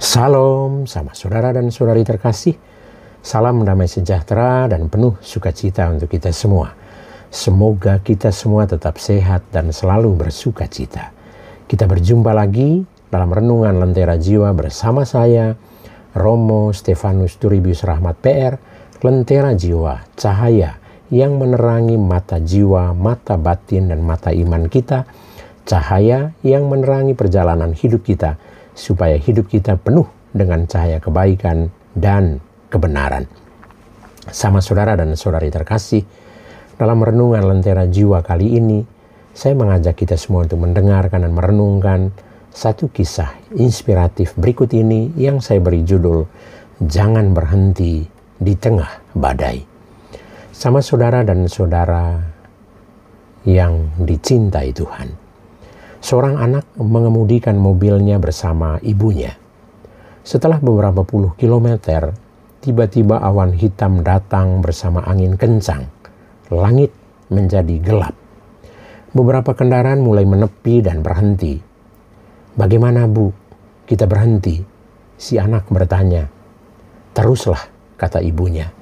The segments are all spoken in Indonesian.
Salam sama saudara dan saudari terkasih. Salam damai sejahtera dan penuh sukacita untuk kita semua. Semoga kita semua tetap sehat dan selalu bersukacita. Kita berjumpa lagi dalam Renungan Lentera Jiwa bersama saya, Romo Stefanus Turibius Rahmat PR, Lentera Jiwa, cahaya yang menerangi mata jiwa, mata batin dan mata iman kita, cahaya yang menerangi perjalanan hidup kita, supaya hidup kita penuh dengan cahaya kebaikan dan kebenaran. Sama saudara dan saudari terkasih, dalam Renungan Lentera Jiwa kali ini, saya mengajak kita semua untuk mendengarkan dan merenungkan satu kisah inspiratif berikut ini yang saya beri judul, Jangan Berhenti di Tengah Badai. Sama saudara dan saudara yang dicintai Tuhan. Seorang anak mengemudikan mobilnya bersama ibunya. Setelah beberapa puluh kilometer, tiba-tiba awan hitam datang bersama angin kencang. Langit menjadi gelap. Beberapa kendaraan mulai menepi dan berhenti. "Bagaimana, Bu? Kita berhenti?" si anak bertanya. "Teruslah," kata ibunya.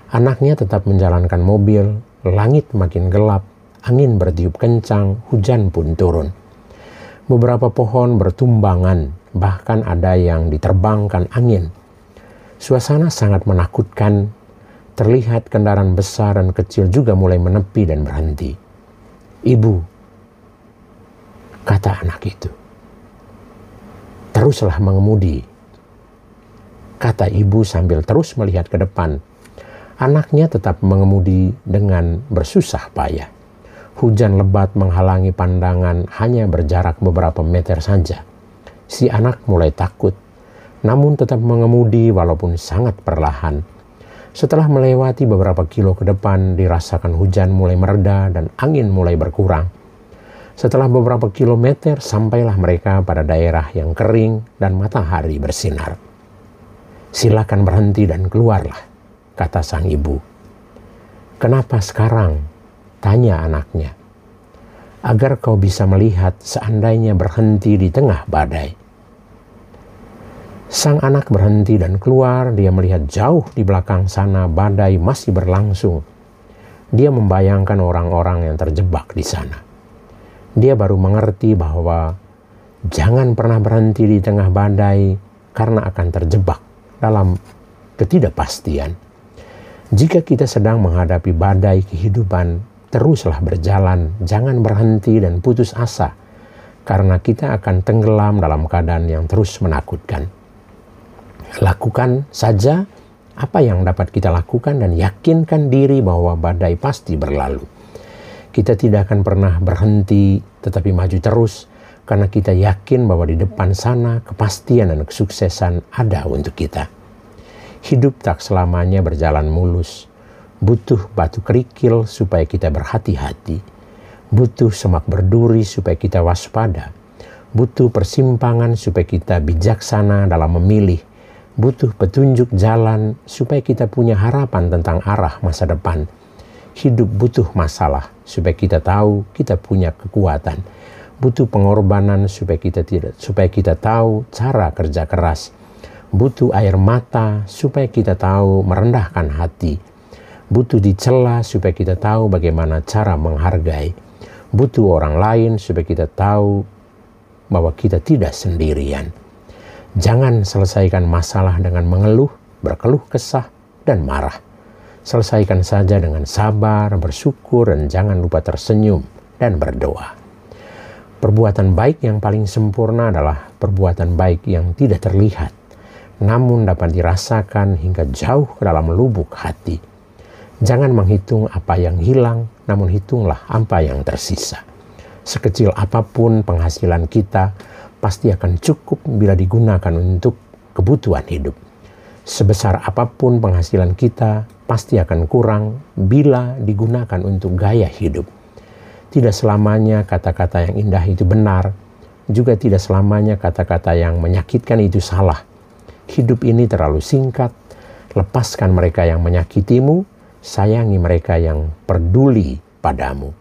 Anaknya tetap menjalankan mobil, langit makin gelap, angin bertiup kencang, hujan pun turun. Beberapa pohon bertumbangan, bahkan ada yang diterbangkan angin. Suasana sangat menakutkan, terlihat kendaraan besar dan kecil juga mulai menepi dan berhenti. "Ibu," kata anak itu. "Teruslah mengemudi," kata ibu sambil terus melihat ke depan. Anaknya tetap mengemudi dengan bersusah payah. Hujan lebat menghalangi pandangan hanya berjarak beberapa meter saja. Si anak mulai takut, namun tetap mengemudi walaupun sangat perlahan. Setelah melewati beberapa kilo ke depan, dirasakan hujan mulai mereda dan angin mulai berkurang. Setelah beberapa kilometer, sampailah mereka pada daerah yang kering dan matahari bersinar. "Silakan berhenti dan keluarlah," kata sang ibu. "Kenapa sekarang?" tanya anaknya. "Agar kau bisa melihat seandainya berhenti di tengah badai." Sang anak berhenti dan keluar. Dia melihat jauh di belakang sana badai masih berlangsung. Dia membayangkan orang-orang yang terjebak di sana. Dia baru mengerti bahwa jangan pernah berhenti di tengah badai karena akan terjebak dalam ketidakpastian. Jika kita sedang menghadapi badai kehidupan, teruslah berjalan, jangan berhenti dan putus asa, karena kita akan tenggelam dalam keadaan yang terus menakutkan. Lakukan saja apa yang dapat kita lakukan dan yakinkan diri bahwa badai pasti berlalu. Kita tidak akan pernah berhenti, tetapi maju terus, karena kita yakin bahwa di depan sana kepastian dan kesuksesan ada untuk kita. Hidup tak selamanya berjalan mulus. Butuh batu kerikil supaya kita berhati-hati. Butuh semak berduri supaya kita waspada. Butuh persimpangan supaya kita bijaksana dalam memilih. Butuh petunjuk jalan supaya kita punya harapan tentang arah masa depan. Hidup butuh masalah supaya kita tahu kita punya kekuatan. Butuh pengorbanan supaya kita tahu cara kerja keras. Butuh air mata supaya kita tahu merendahkan hati. Butuh dicela supaya kita tahu bagaimana cara menghargai. Butuh orang lain supaya kita tahu bahwa kita tidak sendirian. Jangan selesaikan masalah dengan mengeluh, berkeluh kesah, dan marah. Selesaikan saja dengan sabar, bersyukur, dan jangan lupa tersenyum dan berdoa. Perbuatan baik yang paling sempurna adalah perbuatan baik yang tidak terlihat, namun dapat dirasakan hingga jauh ke dalam lubuk hati. Jangan menghitung apa yang hilang, namun hitunglah apa yang tersisa. Sekecil apapun penghasilan kita, pasti akan cukup bila digunakan untuk kebutuhan hidup. Sebesar apapun penghasilan kita, pasti akan kurang bila digunakan untuk gaya hidup. Tidak selamanya kata-kata yang indah itu benar, juga tidak selamanya kata-kata yang menyakitkan itu salah. Hidup ini terlalu singkat, lepaskan mereka yang menyakitimu, sayangi mereka yang peduli padamu.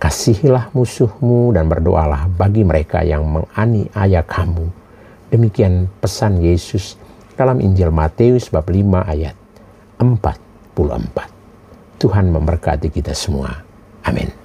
Kasihilah musuhmu dan berdoalah bagi mereka yang menganiaya kamu. Demikian pesan Yesus dalam Injil Matius bab 5 ayat 44. Tuhan memberkati kita semua. Amin.